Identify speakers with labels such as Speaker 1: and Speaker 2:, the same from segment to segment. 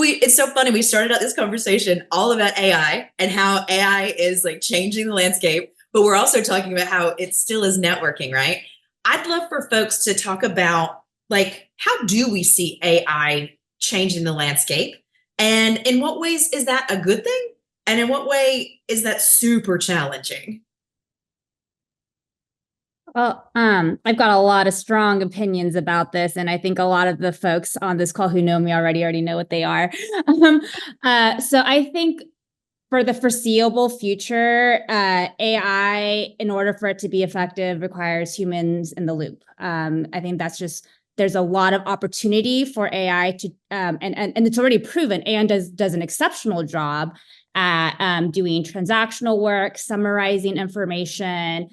Speaker 1: It's so funny. We started out this conversation all about AI and how AI is like changing the landscape, but we're also talking about how it still is networking, right? I'd love for folks to talk about like, how do we see AI changing the landscape? And in what ways is that a good thing? And in what way is that super challenging?
Speaker 2: Well, I've got a lot of strong opinions about this, and I think a lot of the folks on this call who know me already know what they are. So I think for the foreseeable future, AI, in order for it to be effective, requires humans in the loop. I think that's just there's a lot of opportunity for AI to, and it's already proven. AI does an exceptional job at doing transactional work, summarizing information,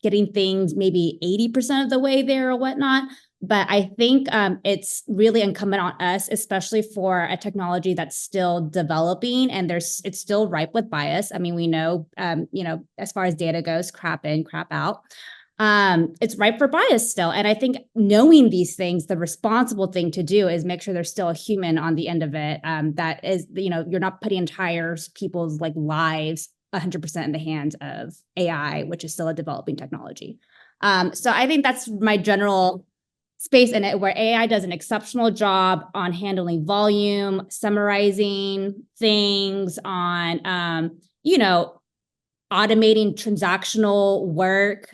Speaker 2: getting things maybe 80% of the way there or whatnot. But I think it's really incumbent on us, especially for a technology that's still developing and it's still ripe with bias. I mean, we know, as far as data goes, crap in, crap out. It's ripe for bias still. And I think knowing these things, the responsible thing to do is make sure there's still a human on the end of it. That is, you're not putting entire people's like lives 100% in the hands of AI, which is still a developing technology. So I think that's my general space in it, where AI does an exceptional job on handling volume, summarizing things, on, automating transactional work.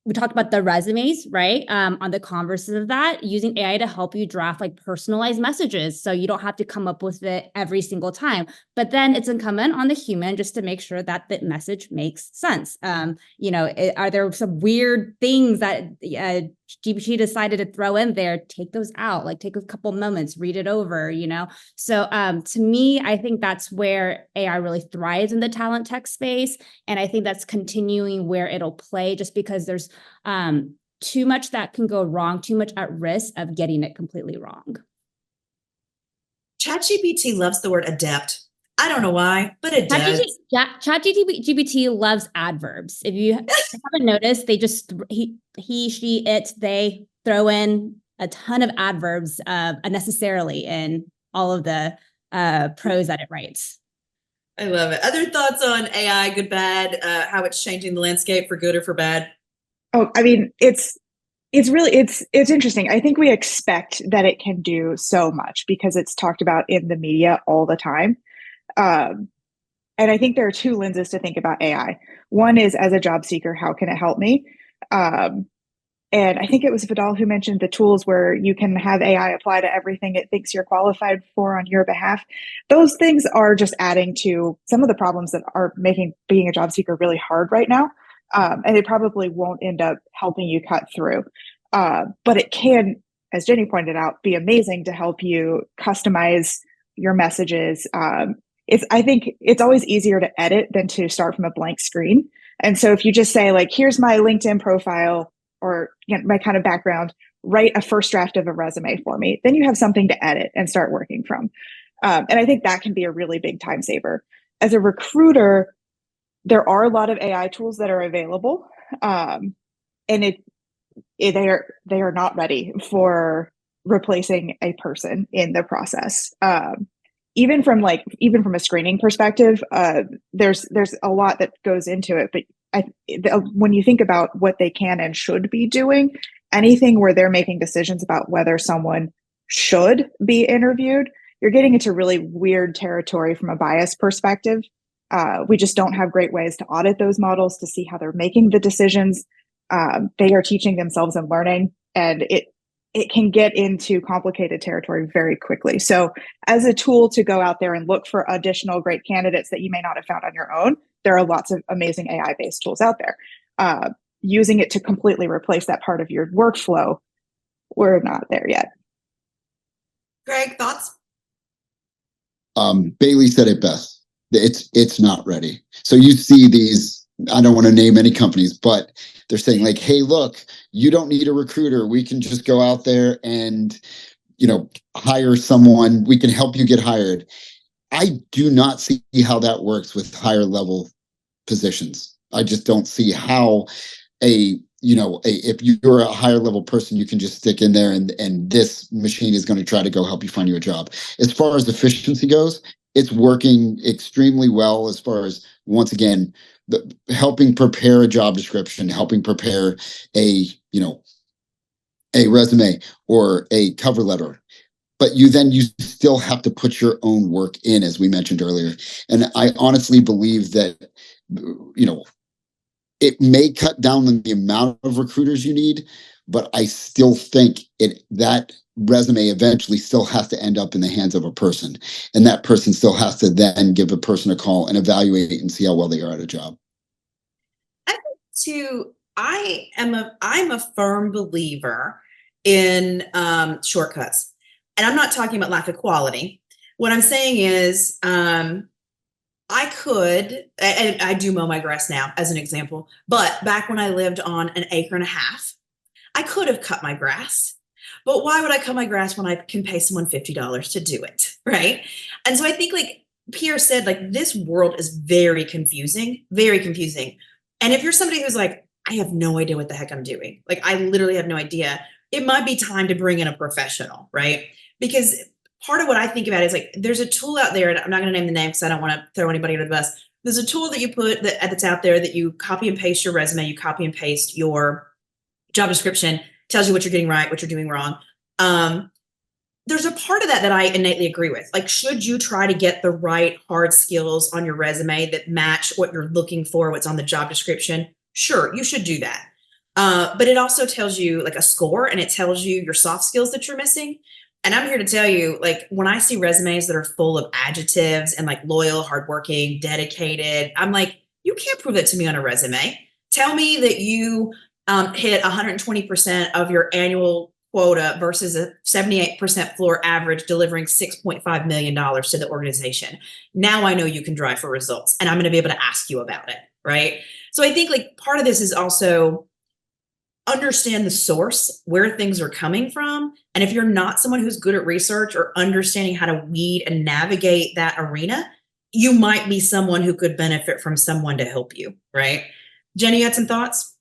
Speaker 2: We talked about the resumes, right? On the converses of that, using AI to help you draft like personalized messages. So you don't have to come up with it every single time. But then it's incumbent on the human just to make sure that the message makes sense. Are there some weird things that GPT decided to throw in there? Take those out, like take a couple moments, read it over, So to me, I think that's where AI really thrives in the talent tech space. And I think that's continuing where it'll play, just because there's too much that can go wrong, too much at risk of getting it completely wrong.
Speaker 1: ChatGPT loves the word adept. I don't know why, but it does.
Speaker 2: ChatGPT loves adverbs. If you haven't noticed, they just he, she, it, they throw in a ton of adverbs unnecessarily in all of the prose that it writes.
Speaker 1: I love it. Other thoughts on AI, good, bad, how it's changing the landscape for good or for bad?
Speaker 3: Oh, I mean, it's interesting. I think we expect that it can do so much because it's talked about in the media all the time. And I think there are two lenses to think about AI. One is, as a job seeker, how can it help me? And I think it was Vidal who mentioned the tools where you can have AI apply to everything it thinks you're qualified for on your behalf. Those things are just adding to some of the problems that are making being a job seeker really hard right now. And it probably won't end up helping you cut through. But it can, as Jenny pointed out, be amazing to help you customize your messages. I think it's always easier to edit than to start from a blank screen. And so if you just say, like, here's my LinkedIn profile or my kind of background, write a first draft of a resume for me, then you have something to edit and start working from. And I think that can be a really big time saver. As a recruiter, there are a lot of AI tools that are available, and they are not ready for replacing a person in the process. Even from a screening perspective, there's a lot that goes into it. But when you think about what they can and should be doing, anything where they're making decisions about whether someone should be interviewed, you're getting into really weird territory from a bias perspective. We just don't have great ways to audit those models to see how they're making the decisions. They are teaching themselves and learning, and it can get into complicated territory very quickly. So as a tool to go out there and look for additional great candidates that you may not have found on your own, there are lots of amazing AI-based tools out there. Using it to completely replace that part of your workflow, we're not there yet.
Speaker 1: Greg, thoughts?
Speaker 4: Bailey said it best. It's not ready. So you see these, I don't want to name any companies, but they're saying like, hey, look, you don't need a recruiter. We can just go out there and, hire someone. We can help you get hired. I do not see how that works with higher level positions. I just don't see how a if you're a higher level person, you can just stick in there and this machine is going to try to go help you find you a job. As far as efficiency goes, it's working extremely well as far as, once again, helping prepare a job description, helping prepare a resume or a cover letter. But you still have to put your own work in, as we mentioned earlier. And I honestly believe that, it may cut down on the amount of recruiters you need, but I still think that resume eventually still has to end up in the hands of a person. And that person still has to then give a person a call and evaluate and see how well they are at a job.
Speaker 1: I think too, I'm a firm believer in shortcuts. And I'm not talking about lack of quality. What I'm saying is, I could, and I do mow my grass now as an example, but back when I lived on an acre and a half, I could have cut my grass. But why would I cut my grass when I can pay someone $50 to do it, right? And so I think, like Pierre said, like, this world is very confusing, very confusing. And if you're somebody who's like, I have no idea what the heck I'm doing, like, I literally have no idea, it might be time to bring in a professional, right? Because part of what I think about is, like, there's a tool out there, and I'm not going to name the name because I don't want to throw anybody under the bus. There's a tool that you put that's out there that you copy and paste your resume, you copy and paste your job description, tells you what you're getting right, what you're doing wrong. There's a part of that I innately agree with. Like, should you try to get the right hard skills on your resume that match what you're looking for, what's on the job description? Sure, you should do that. But it also tells you, like, a score, and it tells you your soft skills that you're missing. And I'm here to tell you, like, when I see resumes that are full of adjectives and, like, loyal, hardworking, dedicated, I'm like, you can't prove that to me on a resume. Tell me that you hit 120% of your annual quota versus a 78% floor average, delivering $6.5 million to the organization. Now I know you can drive for results, and I'm going to be able to ask you about it, right? So I think, like, part of this is also understand the source, where things are coming from. And if you're not someone who's good at research or understanding how to weed and navigate that arena, you might be someone who could benefit from someone to help you, right? Jenny, you had some thoughts?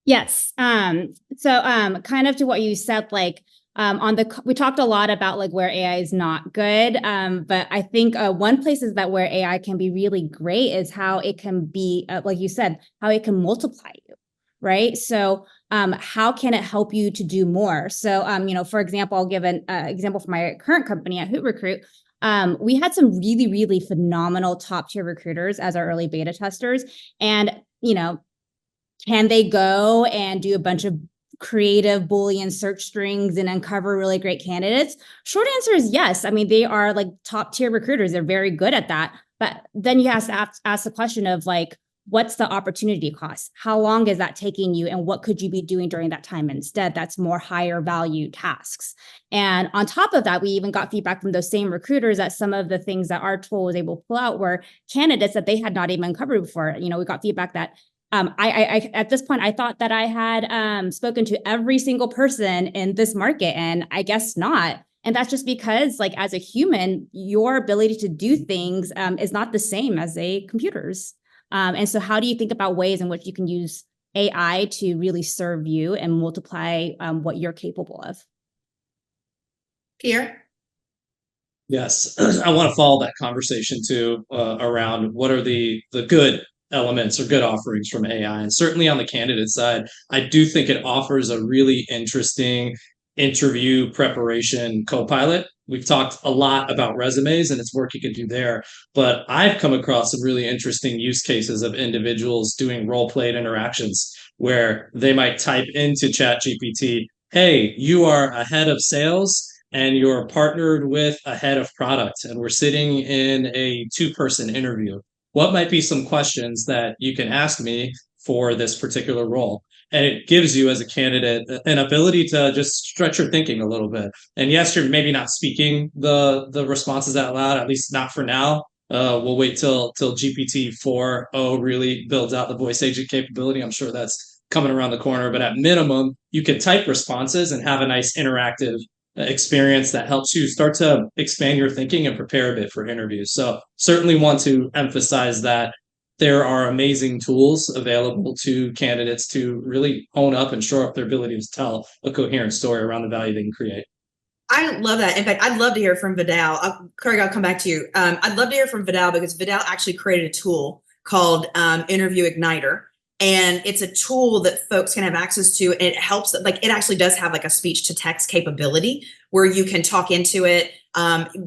Speaker 2: Yes. So kind of to what you said, like, we talked a lot about, like, where AI is not good. But I think one place is that where AI can be really great is how it can be, like you said, how it can multiply you, right? So how can it help you to do more? So, for example, I'll give an example from my current company at Hoot Recruit. We had some really, really phenomenal top tier recruiters as our early beta testers. And, can they go and do a bunch of creative Boolean search strings and uncover really great candidates? Short answer is yes. I mean, they are, like, top tier recruiters. They're very good at that. But then you have to ask the question of, like, what's the opportunity cost? How long is that taking you? And what could you be doing during that time instead? That's more higher value tasks. And on top of that, we even got feedback from those same recruiters that some of the things that our tool was able to pull out were candidates that they had not even covered before. We got feedback that I at this point, I thought that I had spoken to every single person in this market, and I guess not. And that's just because, like, as a human, your ability to do things is not the same as a computer's. And so how do you think about ways in which you can use AI to really serve you and multiply what you're capable of?
Speaker 1: Pierre?
Speaker 5: Yes, I want to follow that conversation too, around what are the good elements or good offerings from AI. And certainly on the candidate side, I do think it offers a really interesting interview preparation co-pilot. We've talked a lot about resumes and its work you can do there, but I've come across some really interesting use cases of individuals doing role-played interactions where they might type into ChatGPT, hey, you are a head of sales and you're partnered with a head of product, and we're sitting in a two-person interview. What might be some questions that you can ask me for this particular role? And it gives you, as a candidate, an ability to just stretch your thinking a little bit. And yes, you're maybe not speaking the responses out loud, at least not for now. We'll wait till GPT 4.0 really builds out the voice agent capability. I'm sure that's coming around the corner. But at minimum, you can type responses and have a nice interactive experience that helps you start to expand your thinking and prepare a bit for interviews. So certainly want to emphasize that there are amazing tools available to candidates to really own up and shore up their ability to tell a coherent story around the value they can create.
Speaker 1: I love that. In fact, I'd love to hear from Vidal. Craig, I'll come back to you. I'd love to hear from Vidal because Vidal actually created a tool called Interview Igniter. And it's a tool that folks can have access to. And it helps, like, it actually does have like a speech to text capability where you can talk into it,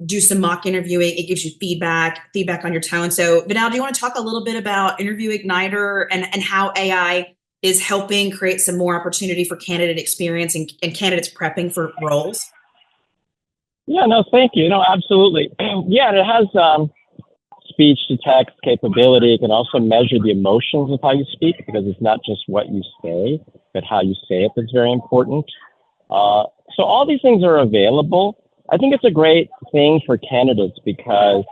Speaker 1: do some mock interviewing. It gives you feedback on your tone. So Vidal, do you want to talk a little bit about Interview Igniter and how AI is helping create some more opportunity for candidate experience and candidates prepping for roles?
Speaker 6: Yeah, no, thank you. No, absolutely. Yeah, it has speech to text capability. It can also measure the emotions of how you speak because it's not just what you say, but how you say it that's very important. So all these things are available. I think it's a great thing for candidates because,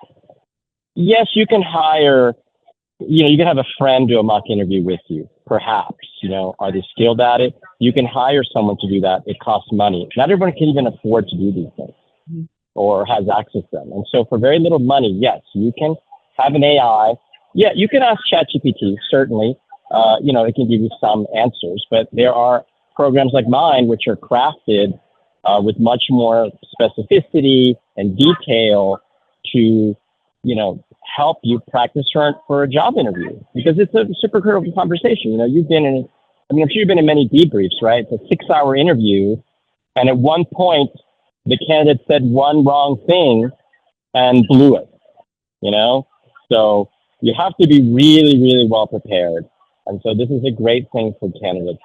Speaker 6: yes, you can hire, you can have a friend do a mock interview with you, perhaps. Are they skilled at it? You can hire someone to do that. It costs money. Not everyone can even afford to do these things or has access to them. And so for very little money, yes, you can have an AI. Yeah, you can ask ChatGPT, certainly. It can give you some answers, but there are programs like mine which are crafted with much more specificity and detail to, help you practice for a job interview because it's a super critical conversation. I'm sure you've been in many debriefs, right? It's a 6-hour interview. And at one point, the candidate said one wrong thing and blew it, So you have to be really, really well prepared. And so this is a great thing for candidates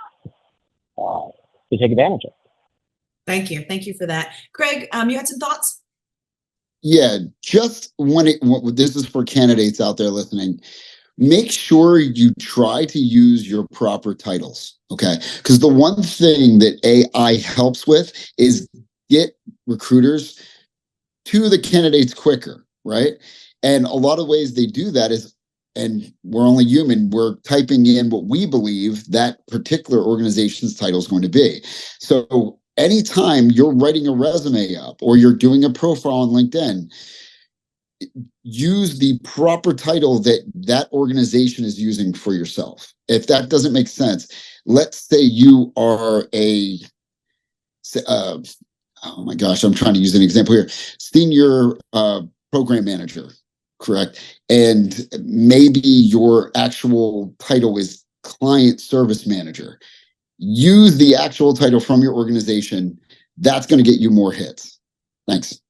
Speaker 6: to take advantage of.
Speaker 1: Thank you. Thank you for that. Craig, you had some thoughts?
Speaker 4: Yeah, just this is for candidates out there listening. Make sure you try to use your proper titles, okay? Because the one thing that AI helps with is get recruiters to the candidates quicker, right? And a lot of ways they do that is, and we're only human, we're typing in what we believe that particular organization's title is going to be. So anytime you're writing a resume up or you're doing a profile on LinkedIn, use the proper title that organization is using for yourself. If that doesn't make sense, let's say you are oh my gosh, I'm trying to use an example here. Senior program manager, correct? And maybe your actual title is client service manager. Use the actual title from your organization. That's going to get you more hits. Thanks.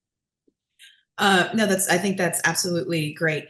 Speaker 1: I think that's absolutely great.